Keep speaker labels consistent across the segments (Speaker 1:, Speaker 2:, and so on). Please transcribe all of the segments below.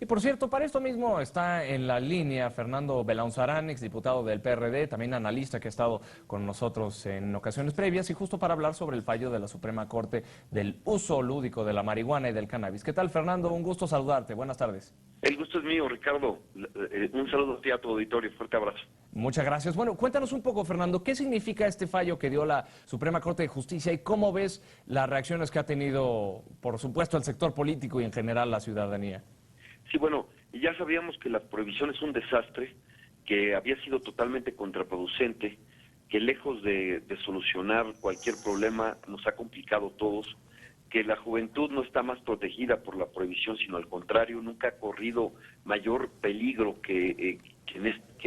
Speaker 1: Y por cierto, para esto mismo está en la línea Fernando Belaunzarán, exdiputado del PRD, también analista que ha estado con nosotros en ocasiones previas y justo para hablar sobre el fallo de la Suprema Corte del uso lúdico de la marihuana y del cannabis. ¿Qué tal, Fernando? Un gusto saludarte. Buenas tardes.
Speaker 2: El gusto es mío, Ricardo. Un saludo a ti, a tu auditorio. Fuerte abrazo.
Speaker 1: Muchas gracias. Bueno, cuéntanos un poco, Fernando, ¿qué significa este fallo que dio la Suprema Corte de Justicia y cómo ves las reacciones que ha tenido, por supuesto, el sector político y en general la ciudadanía?
Speaker 2: Sí, bueno, ya sabíamos que la prohibición es un desastre, que había sido totalmente contraproducente, que lejos de solucionar cualquier problema nos ha complicado a todos, que la juventud no está más protegida por la prohibición, sino al contrario, nunca ha corrido mayor peligro que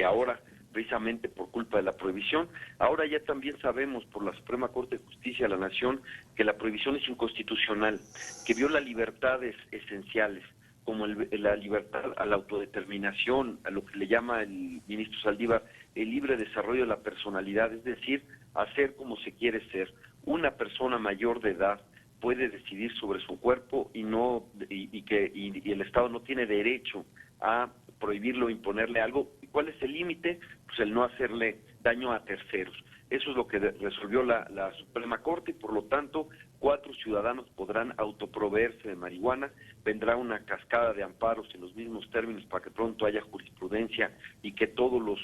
Speaker 2: ahora, precisamente por culpa de la prohibición. Ahora ya también sabemos por la Suprema Corte de Justicia de la Nación que la prohibición es inconstitucional, que viola libertades esenciales, como la libertad a la autodeterminación, a lo que le llama el ministro Saldívar, el libre desarrollo de la personalidad, es decir, hacer como se quiere ser. Una persona mayor de edad puede decidir sobre su cuerpo y el Estado no tiene derecho a prohibirlo o imponerle algo. ¿Cuál es el límite? Pues el no hacerle daño a terceros. Eso es lo que resolvió la Suprema Corte y por lo tanto 4 ciudadanos podrán autoproveerse de marihuana, vendrá una cascada de amparos en los mismos términos para que pronto haya jurisprudencia y que todos los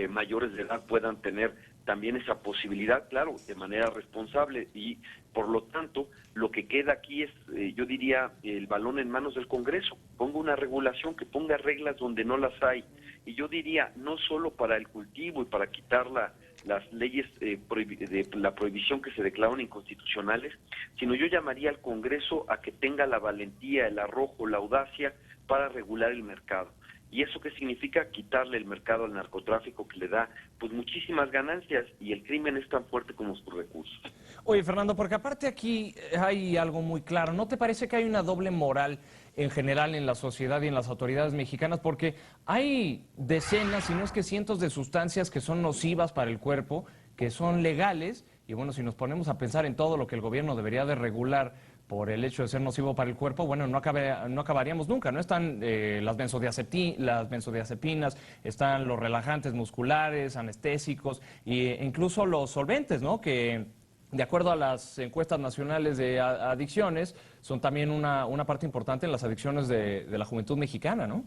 Speaker 2: mayores de edad puedan tener también esa posibilidad, claro, de manera responsable y por lo tanto lo que queda aquí es, yo diría, el balón en manos del Congreso. Ponga una regulación que ponga reglas donde no las hay y yo diría, no solo para el cultivo y para quitar las leyes de la prohibición que se declararon inconstitucionales, sino yo llamaría al Congreso a que tenga la valentía, el arrojo, la audacia para regular el mercado. ¿Y eso qué significa? Quitarle el mercado al narcotráfico que le da pues muchísimas ganancias y el crimen es tan fuerte como sus recursos.
Speaker 1: Oye, Fernando, porque aparte aquí hay algo muy claro. ¿No te parece que hay una doble moral en general en la sociedad y en las autoridades mexicanas? Porque hay decenas, si no es que cientos de sustancias que son nocivas para el cuerpo, que son legales, y bueno, si nos ponemos a pensar en todo lo que el gobierno debería de regular por el hecho de ser nocivo para el cuerpo, bueno, no acabaríamos nunca, ¿no? Están las benzodiazepinas, están los relajantes musculares, anestésicos e incluso los solventes, ¿no? Que de acuerdo a las encuestas nacionales de adicciones, son también una parte importante en las adicciones de la juventud mexicana, ¿no?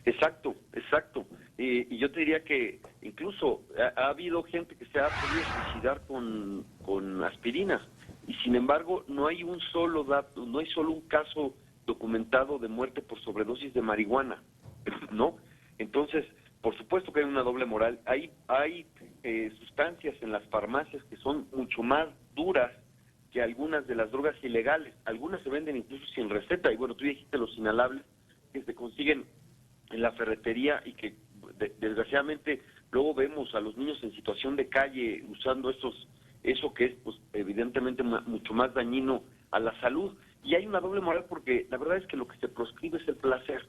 Speaker 2: Exacto, exacto. Y yo te diría que incluso ha habido gente que se ha podido suicidar con aspirinas y sin embargo no hay un solo dato, no hay solo un caso documentado de muerte por sobredosis de marihuana, ¿no? Entonces, por supuesto que hay una doble moral. Hay sustancias en las farmacias que son mucho más duras que algunas de las drogas ilegales. Algunas se venden incluso sin receta y bueno, tú dijiste los inhalables que se consiguen en la ferretería y que desgraciadamente luego vemos a los niños en situación de calle usando eso que es pues evidentemente mucho más dañino a la salud. Y hay una doble moral porque la verdad es que lo que se proscribe es el placer.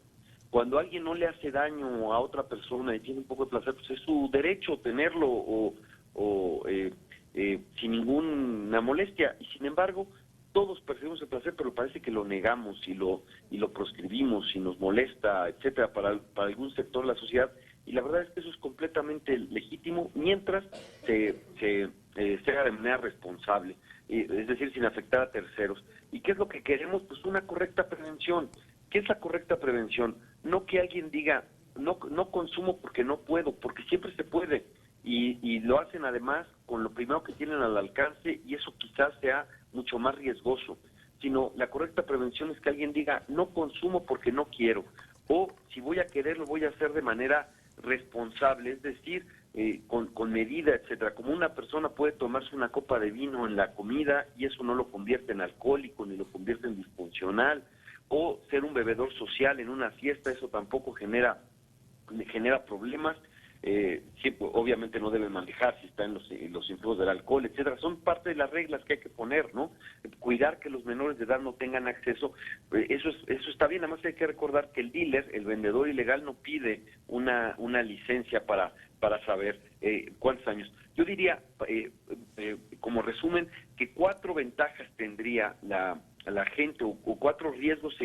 Speaker 2: Cuando alguien no le hace daño a otra persona y tiene un poco de placer, pues es su derecho tenerlo sin ninguna molestia. Y sin embargo, todos percibimos el placer, pero parece que lo negamos y lo proscribimos y nos molesta, etcétera, para algún sector de la sociedad. Y la verdad es que eso es completamente legítimo mientras se haga de manera responsable, es decir, sin afectar a terceros. ¿Y qué es lo que queremos? Pues una correcta prevención. ¿Qué es la correcta prevención? No que alguien diga, no consumo porque no puedo, porque siempre se puede. Y lo hacen además con lo primero que tienen al alcance y eso quizás sea mucho más riesgoso, sino la correcta prevención es que alguien diga no consumo porque no quiero o si voy a querer lo voy a hacer de manera responsable, es decir, con medida, etcétera. Como una persona puede tomarse una copa de vino en la comida y eso no lo convierte en alcohólico ni lo convierte en disfuncional, o ser un bebedor social en una fiesta, eso tampoco genera problemas. Sí, obviamente no debe manejar si está en los influjos del alcohol, etcétera. Son parte de las reglas que hay que poner, ¿no? Cuidar que los menores de edad no tengan acceso, eso está bien. Además hay que recordar que el dealer, el vendedor ilegal, no pide una licencia para saber cuántos años. Yo diría, como resumen, que 4 ventajas tendría la gente o 4 riesgos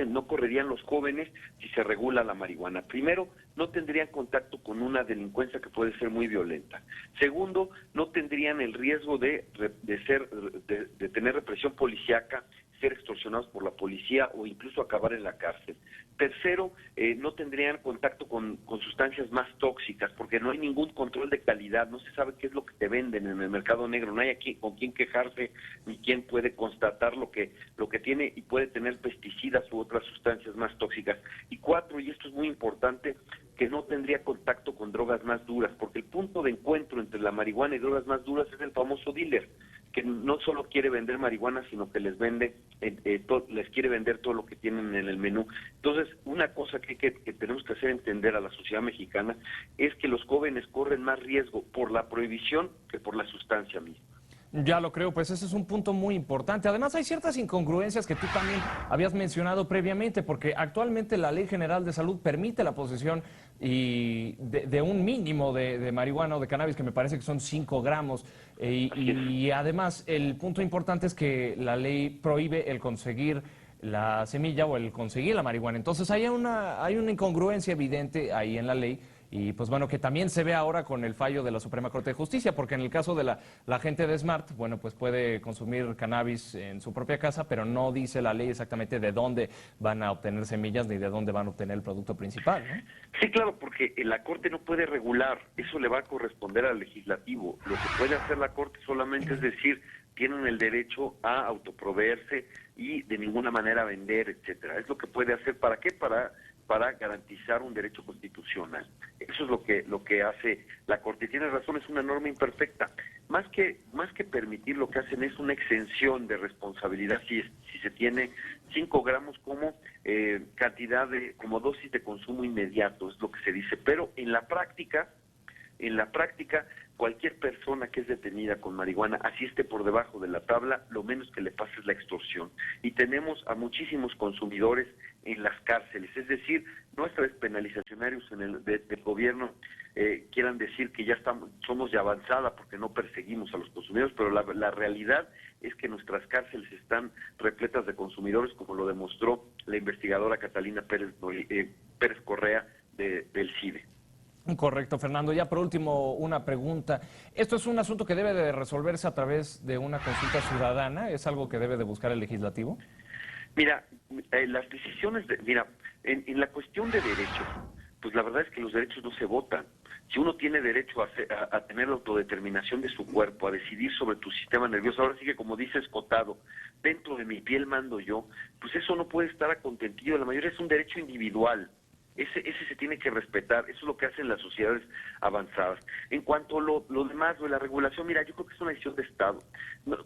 Speaker 2: no correrían los jóvenes si se regula la marihuana. Primero, no tendrían contacto con una delincuencia que puede ser muy violenta. Segundo, no tendrían el riesgo de tener represión policíaca, ser extorsionados por la policía o incluso acabar en la cárcel. Tercero, no tendrían contacto con sustancias más tóxicas, porque no hay ningún control de calidad, no se sabe qué es lo que te venden en el mercado negro, no hay aquí con quién quejarse, ni quién puede constatar lo que tiene, y puede tener pesticidas u otras sustancias más tóxicas. Y cuatro, y esto es muy importante, que no tendría contacto con drogas más duras, porque el punto de encuentro entre la marihuana y drogas más duras es el famoso dealer, que no solo quiere vender marihuana, sino que les quiere vender todo lo que tienen en el menú. Entonces, una cosa que tenemos que hacer entender a la sociedad mexicana es que los jóvenes corren más riesgo por la prohibición que por la sustancia misma.
Speaker 1: Ya lo creo, pues ese es un punto muy importante. Además, hay ciertas incongruencias que tú también habías mencionado previamente, porque actualmente la Ley General de Salud permite la posesión de un mínimo de marihuana o de cannabis, que me parece que son 5 gramos. Y además, el punto importante es que la ley prohíbe el conseguir la semilla o el conseguir la marihuana. Entonces, hay una incongruencia evidente ahí en la ley. Y pues bueno, que también se ve ahora con el fallo de la Suprema Corte de Justicia, porque en el caso de la gente de Smart, bueno, pues puede consumir cannabis en su propia casa, pero no dice la ley exactamente de dónde van a obtener semillas ni de dónde van a obtener el producto principal, ¿no?
Speaker 2: Sí, claro, porque la Corte no puede regular, eso le va a corresponder al legislativo. Lo que puede hacer la Corte solamente es decir, tienen el derecho a autoproveerse y de ninguna manera vender, etcétera. Es lo que puede hacer. ¿Para qué? Para garantizar un derecho constitucional. Eso es lo que hace la Corte. Tienes razón, es una norma imperfecta. Más que permitir, lo que hacen es una exención de responsabilidad si se tiene 5 gramos como como dosis de consumo inmediato, es lo que se dice. Pero en la práctica, cualquier persona que es detenida con marihuana, así esté por debajo de la tabla, lo menos que le pasa es la extorsión. Y tenemos a muchísimos consumidores en las cárceles, es decir, nuestros despenalizacionarios del gobierno quieran decir que ya somos de avanzada porque no perseguimos a los consumidores, pero la realidad es que nuestras cárceles están repletas de consumidores, como lo demostró la investigadora Catalina Pérez Correa del CIDE.
Speaker 1: Correcto, Fernando. Ya por último, una pregunta. ¿Esto es un asunto que debe de resolverse a través de una consulta ciudadana? ¿Es algo que debe de buscar el legislativo?
Speaker 2: Mira, las decisiones, en la cuestión de derechos, pues la verdad es que los derechos no se votan. Si uno tiene derecho a tener la autodeterminación de su cuerpo, a decidir sobre tu sistema nervioso, ahora sí que como dice Escotado, dentro de mi piel mando yo, pues eso no puede estar acontentido. La mayoría es un derecho individual. Ese se tiene que respetar, eso es lo que hacen las sociedades avanzadas. En cuanto a lo demás, de la regulación, mira, yo creo que es una decisión de Estado.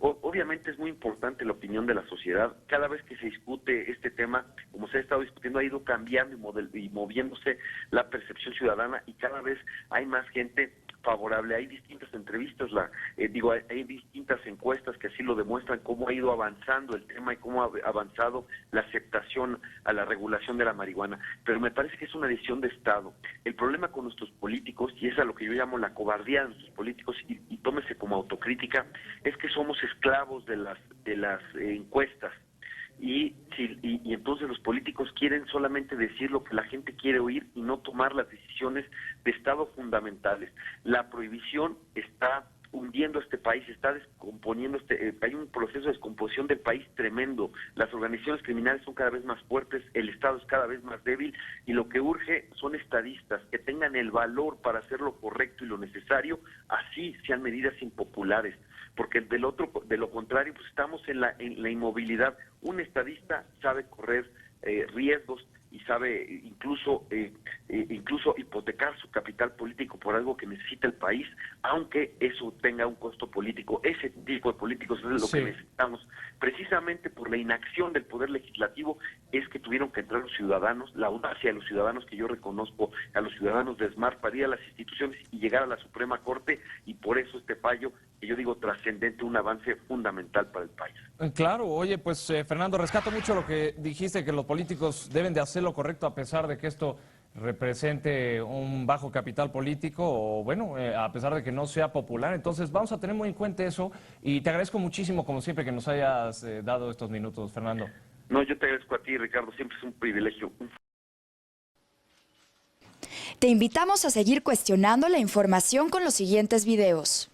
Speaker 2: Obviamente es muy importante la opinión de la sociedad. Cada vez que se discute este tema, como se ha estado discutiendo, ha ido cambiando y moviéndose la percepción ciudadana, y cada vez hay más gente favorable. Hay distintas entrevistas, hay distintas encuestas que así lo demuestran, cómo ha ido avanzando el tema y cómo ha avanzado la aceptación a la regulación de la marihuana. Pero me parece que es una decisión de Estado. El problema con nuestros políticos, y es a lo que yo llamo la cobardía de nuestros políticos, y tómese como autocrítica, es que somos esclavos de las encuestas. Y entonces los políticos quieren solamente decir lo que la gente quiere oír y no tomar las decisiones de Estado fundamentales. La prohibición está hundiendo este país, está descomponiendo hay un proceso de descomposición del país tremendo. Las organizaciones criminales son cada vez más fuertes, el Estado es cada vez más débil, y lo que urge son estadistas que tengan el valor para hacer lo correcto y lo necesario, así sean medidas impopulares, porque de lo contrario, pues estamos en la inmovilidad. Un estadista sabe correr riesgos y sabe incluso hipotecar su capital político por algo que necesita el país, aunque eso tenga un costo político. Ese tipo de políticos es lo que necesitamos. Precisamente por la inacción del Poder Legislativo es que tuvieron que entrar los ciudadanos, la audacia de los ciudadanos que yo reconozco, a los ciudadanos de Smart, para ir a las instituciones y llegar a la Suprema Corte, y por eso este fallo, que yo digo trascendente, un avance fundamental para el país.
Speaker 1: Claro, oye, pues Fernando, rescato mucho lo que dijiste, que los políticos deben de hacer lo correcto a pesar de que esto represente un bajo capital político o, bueno, a pesar de que no sea popular. Entonces vamos a tener muy en cuenta eso y te agradezco muchísimo, como siempre, que nos hayas dado estos minutos, Fernando.
Speaker 2: No, yo te agradezco a ti, Ricardo, siempre es un privilegio.
Speaker 3: Te invitamos a seguir cuestionando la información con los siguientes videos.